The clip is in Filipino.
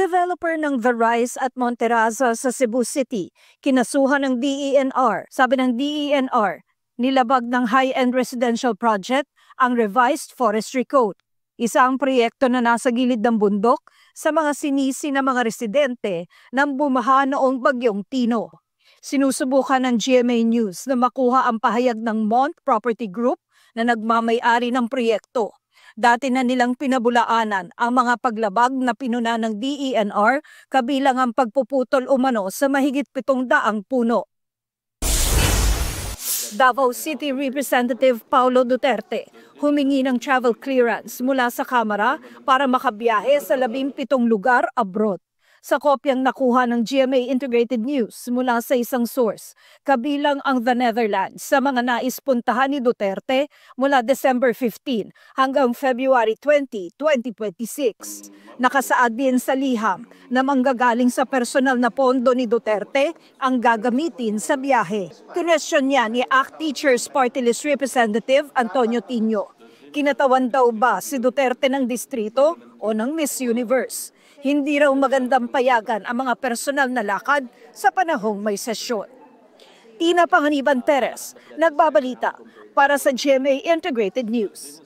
developer ng The Rise at Monteraza sa Cebu City, kinasuhan ng DENR. Sabi ng DENR, nilabag ng high-end residential project ang revised forestry code. Isa ang proyekto na nasa gilid ng bundok sa mga sinisi ng mga residente nang bumaha noong Bagyong Tino. Sinusubukan ng GMA News na makuha ang pahayag ng Mont Property Group na nagmamay-ari ng proyekto. Dati na nilang pinabulaanan ang mga paglabag na pinuna ng DENR kabilang ang pagpuputol umano sa mahigit 700 puno. Davao City Representative Paulo Duterte humingi ng travel clearance mula sa Kamara para makabiyahe sa 17 lugar abroad. Sa kopyang nakuha ng GMA Integrated News mula sa isang source, kabilang ang The Netherlands sa mga nais puntahan ni Duterte mula December 15 hanggang February 20, 2026. Nakasaad din sa liham na manggagaling sa personal na pondo ni Duterte ang gagamitin sa biyahe. Kinwestiyon niya ni ACT Teachers Party List Representative Antonio Tino. Kinatawan daw ba si Duterte ng distrito o ng Miss Universe? Hindi raw magandang payagan ang mga personal na lakad sa panahong may sesyon. Tina Panganiban Perez, nagbabalita para sa GMA Integrated News.